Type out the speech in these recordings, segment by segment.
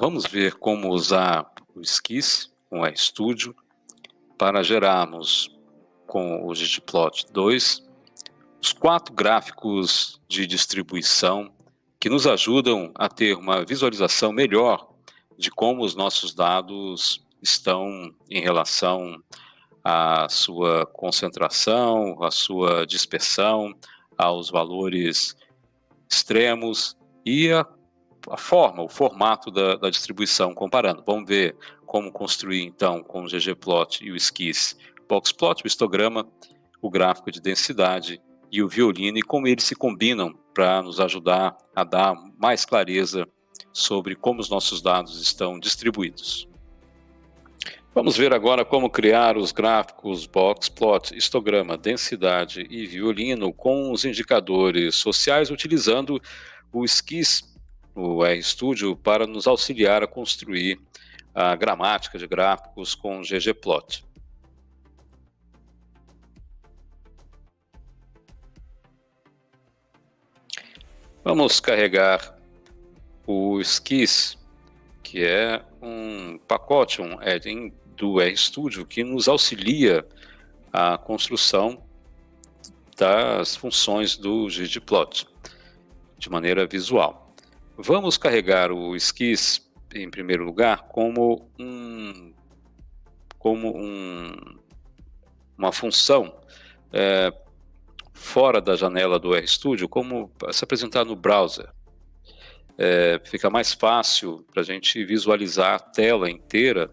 Vamos ver como usar o Esquisse com o RStudio para gerarmos com o ggplot2 os 4 gráficos de distribuição que nos ajudam a ter uma visualização melhor de como os nossos dados estão em relação à sua concentração, à sua dispersão, aos valores extremos e a forma, o formato da distribuição comparando. Vamos ver como construir então com o ggplot e o Esquisse, boxplot, o histograma, o gráfico de densidade e o violino e como eles se combinam para nos ajudar a dar mais clareza sobre como os nossos dados estão distribuídos. Vamos ver agora como criar os gráficos boxplot, histograma, densidade e violino com os indicadores sociais utilizando o Esquisse, o RStudio, para nos auxiliar a construir a gramática de gráficos com ggplot. Vamos carregar o Esquisse, que é um pacote, um add-in do RStudio que nos auxilia a construção das funções do ggplot de maneira visual. Vamos carregar o Esquisse, em primeiro lugar, como uma função fora da janela do RStudio, como se apresentar no browser. Fica mais fácil para a gente visualizar a tela inteira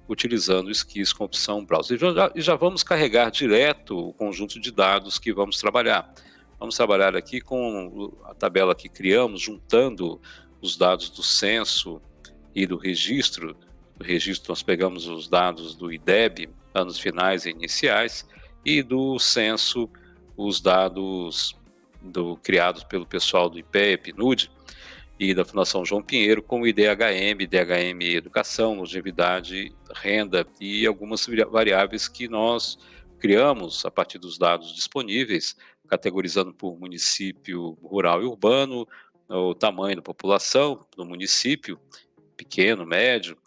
utilizando o Esquisse com a opção browser. E já vamos carregar direto o conjunto de dados que vamos trabalhar. Vamos trabalhar aqui com a tabela que criamos, juntando os dados do censo e do registro. Do registro nós pegamos os dados do IDEB, anos finais e iniciais, e do censo os dados criados pelo pessoal do IPEA, PNUD, e da Fundação João Pinheiro, como IDHM, IDHM Educação, longevidade, renda e algumas variáveis que nós criamos a partir dos dados disponíveis, categorizando por município rural e urbano, o tamanho da população do município, pequeno, médio,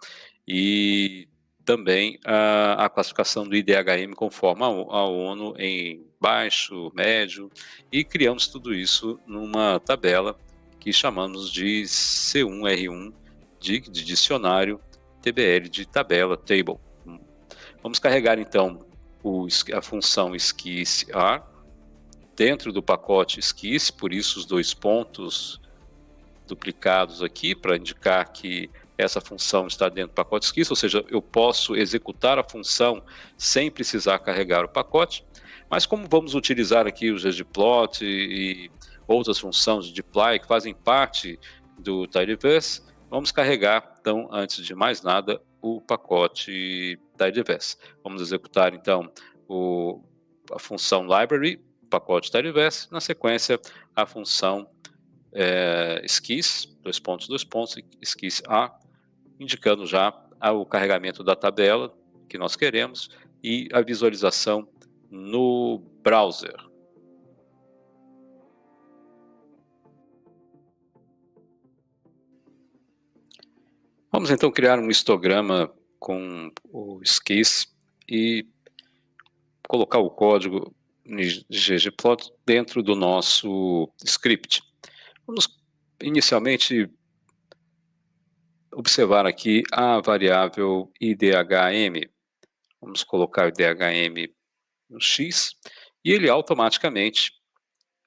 e também a classificação do IDHM conforme a ONU em baixo, médio, e criamos tudo isso numa tabela que chamamos de C1R1 de dicionário, TBL de tabela, table. Vamos carregar então a função esquisse_r dentro do pacote esquisse, por isso os 2 pontos duplicados aqui para indicar que essa função está dentro do pacote esquisse, ou seja, eu posso executar a função sem precisar carregar o pacote, mas como vamos utilizar aqui o ggplot e outras funções de dplyr que fazem parte do tidyverse, vamos carregar, então, antes de mais nada, o pacote tidyverse. Vamos executar, então, a função library, pacote tidyverse, na sequência, a função esquisse, esquisse_r, indicando já o carregamento da tabela que nós queremos e a visualização no browser. Vamos então criar um histograma com o Esquisse e colocar o código de ggplot dentro do nosso script. Vamos inicialmente observar aqui a variável IDHM. Vamos colocar o IDHM no X e ele automaticamente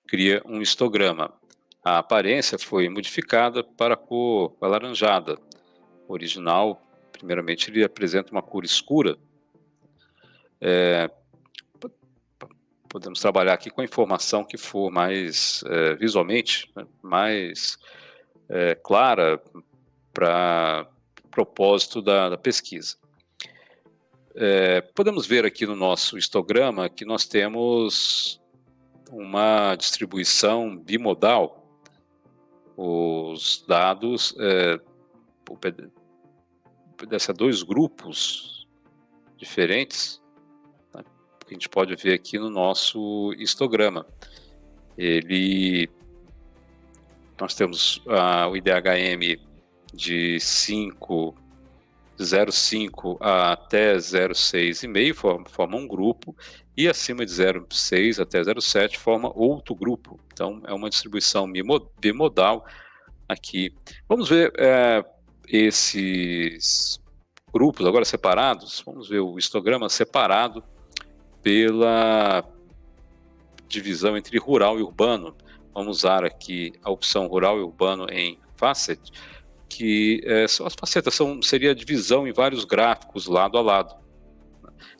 cria um histograma. A aparência foi modificada para a cor alaranjada. O original, primeiramente, ele apresenta uma cor escura. Podemos trabalhar aqui com a informação que for mais visualmente, mais clara para o propósito da pesquisa. Podemos ver aqui no nosso histograma que nós temos uma distribuição bimodal. Os dados obedecem a 2 grupos diferentes, né, que a gente pode ver aqui no nosso histograma. Nós temos o IDHM de 0,5 até 0,6,5 forma um grupo, e acima de 0,6 até 0,7 forma outro grupo. Então, é uma distribuição bimodal aqui. Vamos ver esses grupos agora separados. Vamos ver o histograma separado pela divisão entre rural e urbano. Vamos usar aqui a opção rural e urbano em facet, que são as facetas, seria a divisão em vários gráficos lado a lado.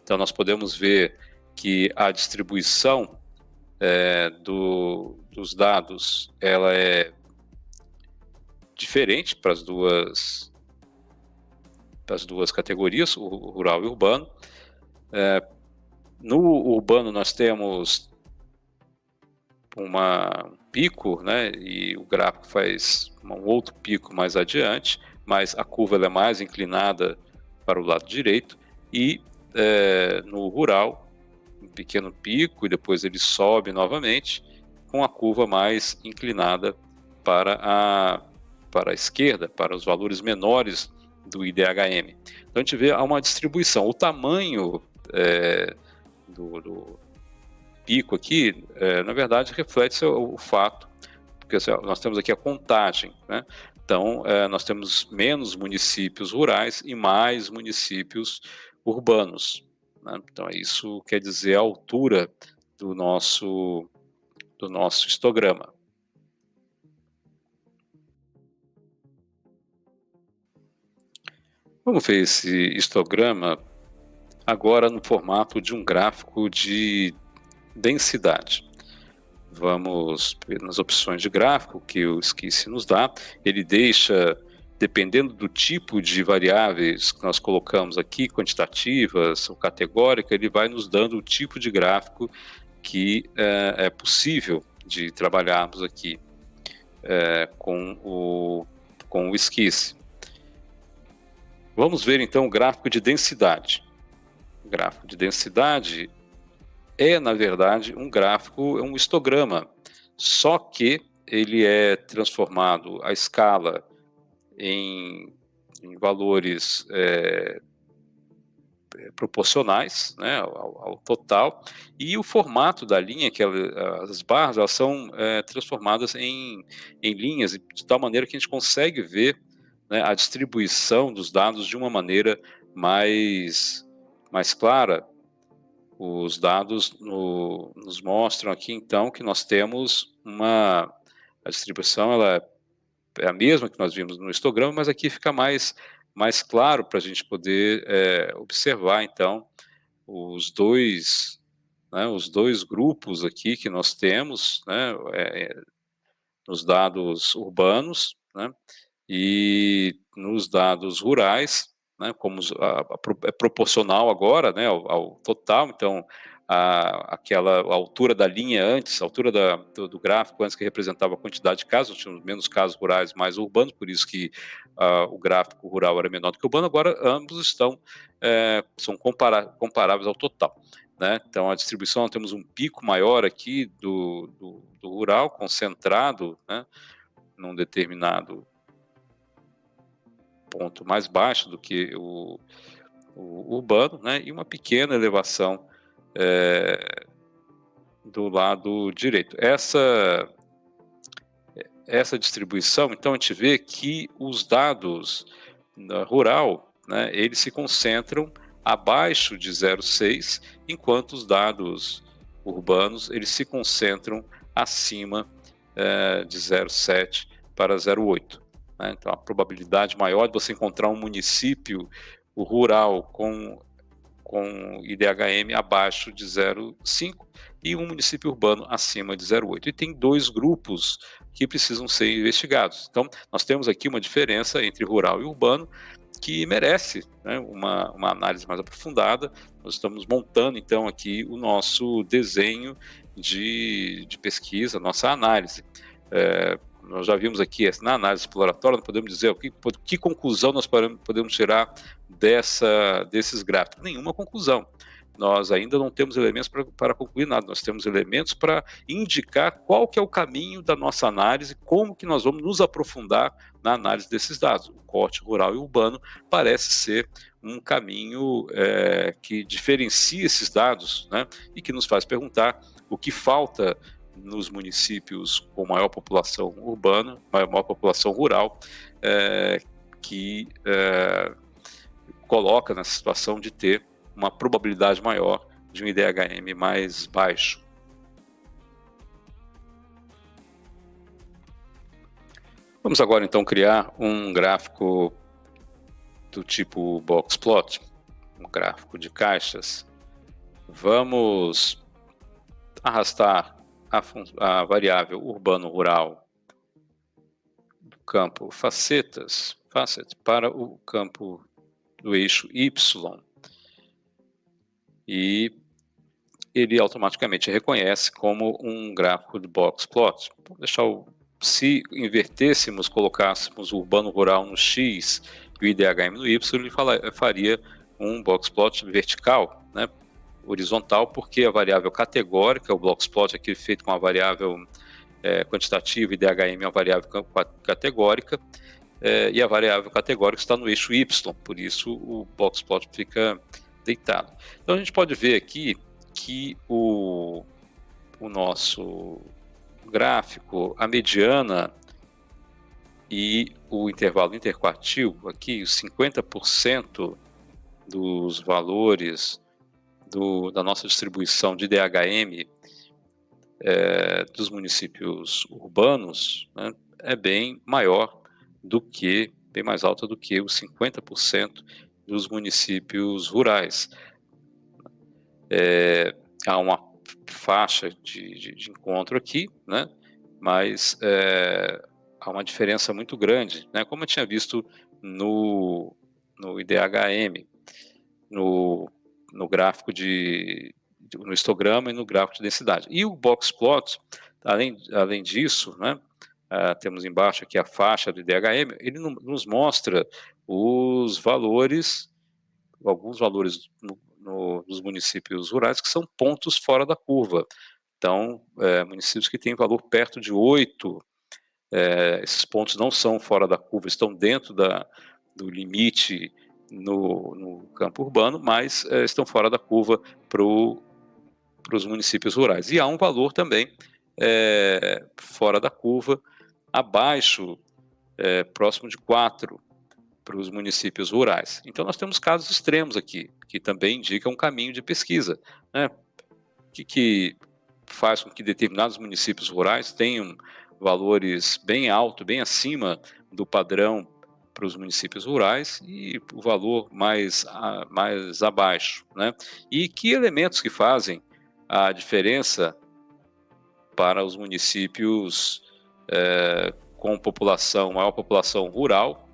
Então nós podemos ver que a distribuição dos dados ela é diferente para as duas categorias, o rural e o urbano. No urbano nós temos um pico, né, e o gráfico faz um outro pico mais adiante, mas a curva ela é mais inclinada para o lado direito, e no rural, um pequeno pico, e depois ele sobe novamente, com a curva mais inclinada para a esquerda, para os valores menores do IDHM. Então a gente vê uma distribuição. O tamanho do pico aqui, na verdade, reflete o fato, porque assim, nós temos aqui a contagem, né? Então, nós temos menos municípios rurais e mais municípios urbanos, né? Então, isso quer dizer a altura do nosso histograma. Vamos ver esse histograma agora no formato de um gráfico de densidade. Vamos nas opções de gráfico que o Esquisse nos dá. Ele deixa, dependendo do tipo de variáveis que nós colocamos aqui, quantitativas ou categórica, ele vai nos dando o tipo de gráfico que é possível de trabalharmos aqui com o Esquisse. Vamos ver então o gráfico de densidade. O gráfico de densidade na verdade, um gráfico, um histograma, só que ele é transformado a escala em valores proporcionais, né, ao total, e o formato da linha, as barras, elas são transformadas em linhas, de tal maneira que a gente consegue ver, né, a distribuição dos dados de uma maneira mais clara. Os dados nos mostram aqui, então, que nós temos a distribuição ela é a mesma que nós vimos no histograma, mas aqui fica mais claro para a gente poder observar, então, os dois grupos aqui que nós temos, né, nos dados urbanos, né, e nos dados rurais, né, como é proporcional agora, né, ao total. Então aquela altura da linha antes, a altura do gráfico antes, que representava a quantidade de casos, nós tínhamos menos casos rurais, mais urbanos, por isso que o gráfico rural era menor do que o urbano. Agora ambos são comparáveis ao total, né? Então a distribuição, nós temos um pico maior aqui do rural, concentrado, né, num determinado ponto mais baixo do que o urbano, né, e uma pequena elevação do lado direito. Essa distribuição, então, a gente vê que os dados rural, né, eles se concentram abaixo de 0,6, enquanto os dados urbanos eles se concentram acima de 0,7 para 0,8. Né? Então, a probabilidade maior de você encontrar um município rural com IDHM abaixo de 0,5 e um município urbano acima de 0,8. E tem dois grupos que precisam ser investigados. Então, nós temos aqui uma diferença entre rural e urbano que merece, né, uma análise mais aprofundada. Nós estamos montando, então, aqui o nosso desenho de pesquisa, nossa análise. Nós já vimos aqui, na análise exploratória, nós podemos dizer que conclusão nós podemos tirar desses gráficos. Nenhuma conclusão, nós ainda não temos elementos para concluir nada, nós temos elementos para indicar qual que é o caminho da nossa análise, como que nós vamos nos aprofundar na análise desses dados. O corte rural e urbano parece ser um caminho que diferencia esses dados, né, e que nos faz perguntar o que falta nos municípios com maior população urbana, maior população rural, que coloca na situação de ter uma probabilidade maior de um IDHM mais baixo. Vamos agora então criar um gráfico do tipo box plot, um gráfico de caixas. Vamos arrastar a variável urbano-rural do campo facet para o campo do eixo Y, e ele automaticamente reconhece como um gráfico de box plot. Se invertêssemos, colocássemos o urbano-rural no X e o IDHM no Y, ele faria um box plot vertical, né, horizontal, porque a variável categórica, o box plot aqui é feito com a variável quantitativa, IDHM é uma variável categórica, e a variável categórica está no eixo Y, por isso o box plot fica deitado. Então a gente pode ver aqui que o nosso gráfico, a mediana e o intervalo interquartil, aqui os 50% dos valores da nossa distribuição de IDHM dos municípios urbanos, né, é bem mais alta do que os 50% dos municípios rurais. Há uma faixa de encontro aqui, né, mas há uma diferença muito grande, né, como eu tinha visto no IDHM, no gráfico no histograma e no gráfico de densidade. E o box plot, além disso, né, temos embaixo aqui a faixa do IDHM, ele nos mostra os valores, alguns valores nos municípios rurais que são pontos fora da curva. Então, municípios que têm valor perto de 8, esses pontos não são fora da curva, estão dentro do limite no campo urbano, mas estão fora da curva para os municípios rurais. E há um valor também fora da curva, abaixo, próximo de 4, para os municípios rurais. Então nós temos casos extremos aqui, que também indicam um caminho de pesquisa, né? que faz com que determinados municípios rurais tenham valores bem altos, bem acima do padrão para os municípios rurais, e o valor mais abaixo, né? E que elementos que fazem a diferença para os municípios com maior população rural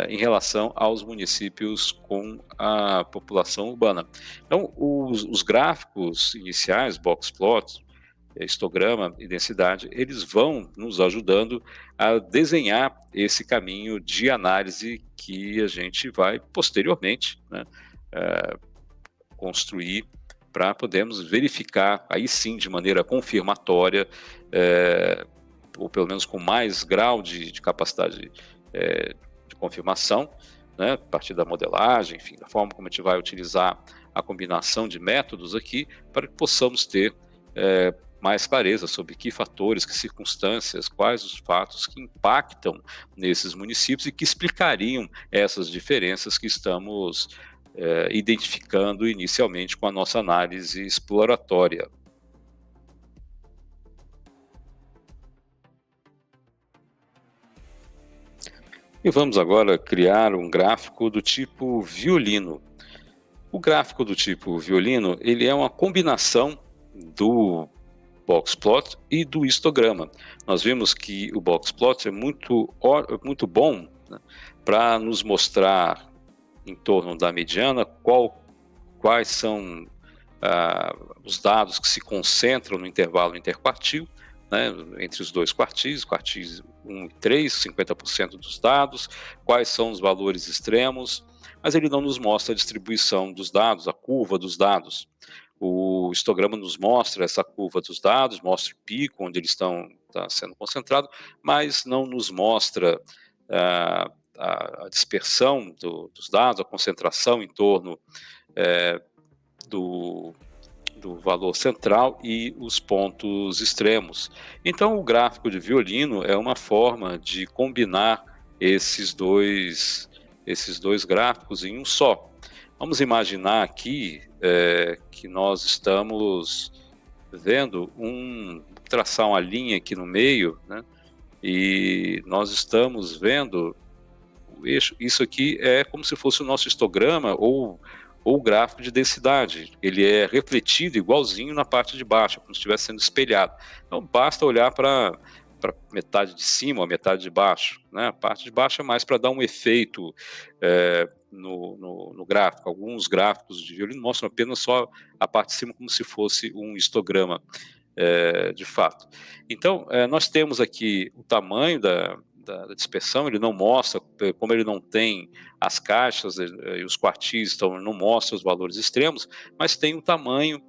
em relação aos municípios com a população urbana. Então, os gráficos iniciais, box plot, histograma e densidade, eles vão nos ajudando a desenhar esse caminho de análise que a gente vai posteriormente, né, construir para podermos verificar, aí sim, de maneira confirmatória, ou pelo menos com mais grau de capacidade de confirmação, né, a partir da modelagem, enfim, da forma como a gente vai utilizar a combinação de métodos aqui, para que possamos ter mais clareza sobre que fatores, que circunstâncias, quais os fatos que impactam nesses municípios e que explicariam essas diferenças que estamos identificando inicialmente com a nossa análise exploratória. E vamos agora criar um gráfico do tipo violino. O gráfico do tipo violino, ele é uma combinação do box plot e do histograma. Nós vimos que o box plot é muito bom, né, para nos mostrar em torno da mediana quais são os dados que se concentram no intervalo interquartil, né, entre os dois quartis 1 e 3, 50% dos dados, quais são os valores extremos, mas ele não nos mostra a distribuição dos dados, a curva dos dados. O histograma nos mostra essa curva dos dados, mostra o pico onde eles está sendo concentrado, mas não nos mostra a dispersão dos dados, a concentração em torno do valor central e os pontos extremos. Então, o gráfico de violino é uma forma de combinar esses dois gráficos em um só. Vamos imaginar aqui que nós estamos vendo traçar uma linha aqui no meio, né? E nós estamos vendo o eixo. Isso aqui é como se fosse o nosso histograma ou gráfico de densidade. Ele é refletido igualzinho na parte de baixo, como se estivesse sendo espelhado. Então, basta olhar para metade de cima ou a metade de baixo, né? A parte de baixo é mais para dar um efeito no gráfico. Alguns gráficos de violino mostram apenas só a parte de cima como se fosse um histograma, de fato. Então, nós temos aqui o tamanho da dispersão, ele não mostra, como ele não tem as caixas e os quartis, então não mostra os valores extremos, mas tem o tamanho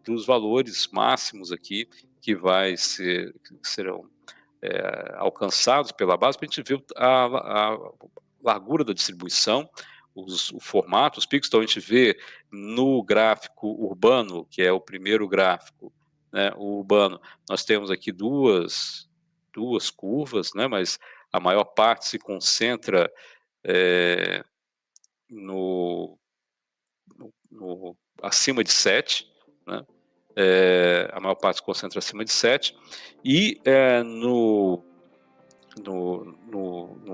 dos valores máximos aqui que serão alcançados pela base, para a gente ver a largura da distribuição, o formato, os picos. Então a gente vê no gráfico urbano, que é o primeiro gráfico, né, o urbano, nós temos aqui duas curvas, né, mas a maior parte se concentra acima de 7, né? A maior parte se concentra acima de 7, e no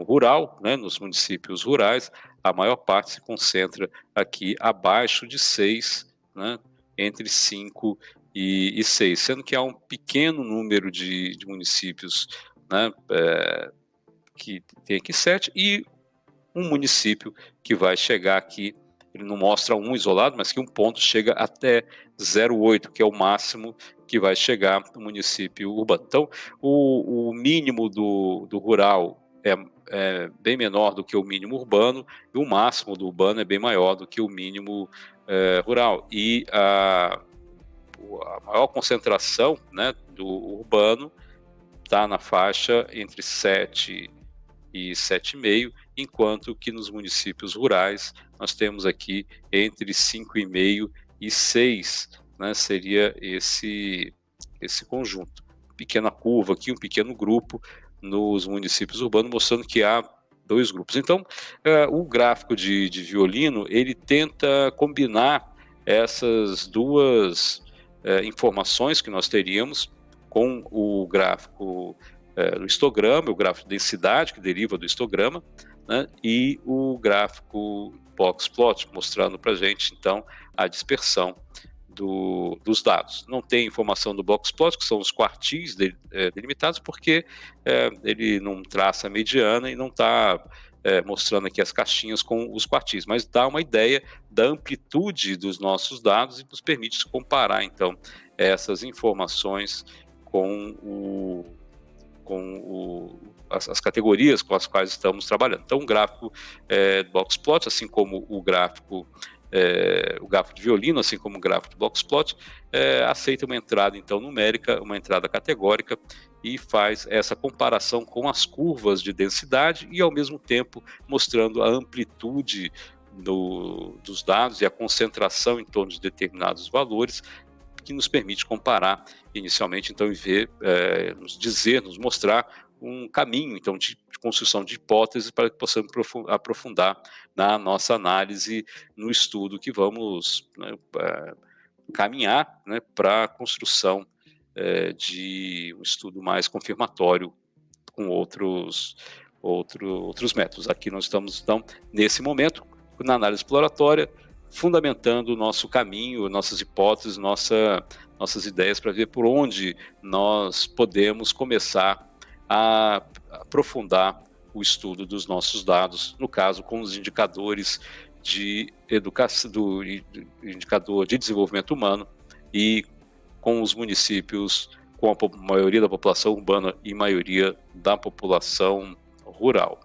rural, né, nos municípios rurais, a maior parte se concentra aqui abaixo de 6, né, entre 5 e 6, sendo que há um pequeno número de municípios, né, que tem aqui 7, e um município que vai chegar aqui, ele não mostra um isolado, mas que um ponto chega até 0,8, que é o máximo que vai chegar no município urbano. Então, o mínimo do rural é bem menor do que o mínimo urbano, e o máximo do urbano é bem maior do que o mínimo rural. E a maior concentração, né, do urbano está na faixa entre 7 e 7,5, enquanto que nos municípios rurais nós temos aqui entre 5,5 e 6, né, seria esse conjunto. Pequena curva aqui, um pequeno grupo nos municípios urbanos, mostrando que há dois grupos. Então, o gráfico de violino, ele tenta combinar essas duas informações que nós teríamos com o gráfico do histograma, o gráfico de densidade que deriva do histograma, né, e o gráfico boxplot, mostrando para a gente, então, a dispersão dos dados. Não tem informação do boxplot, que são os quartis delimitados, porque ele não traça a mediana e não está mostrando aqui as caixinhas com os quartis, mas dá uma ideia da amplitude dos nossos dados e nos permite comparar, então, essas informações com as categorias com as quais estamos trabalhando. Então, um gráfico boxplot, assim como o gráfico de violino, assim como o gráfico de boxplot, aceita uma entrada, então, numérica, uma entrada categórica, e faz essa comparação com as curvas de densidade e, ao mesmo tempo, mostrando a amplitude dos dados e a concentração em torno de determinados valores, que nos permite comparar inicialmente, então, e ver, nos mostrar um caminho, então, de construção de hipóteses para que possamos aprofundar na nossa análise, no estudo que vamos, né, caminhar, né, para a construção de um estudo mais confirmatório com outros métodos. Aqui nós estamos, então, nesse momento, na análise exploratória, fundamentando o nosso caminho, nossas hipóteses, nossas ideias, para ver por onde nós podemos começar a aprofundar o estudo dos nossos dados, no caso, com os indicadores de educação, indicador de desenvolvimento humano, e com os municípios com a maioria da população urbana e maioria da população rural.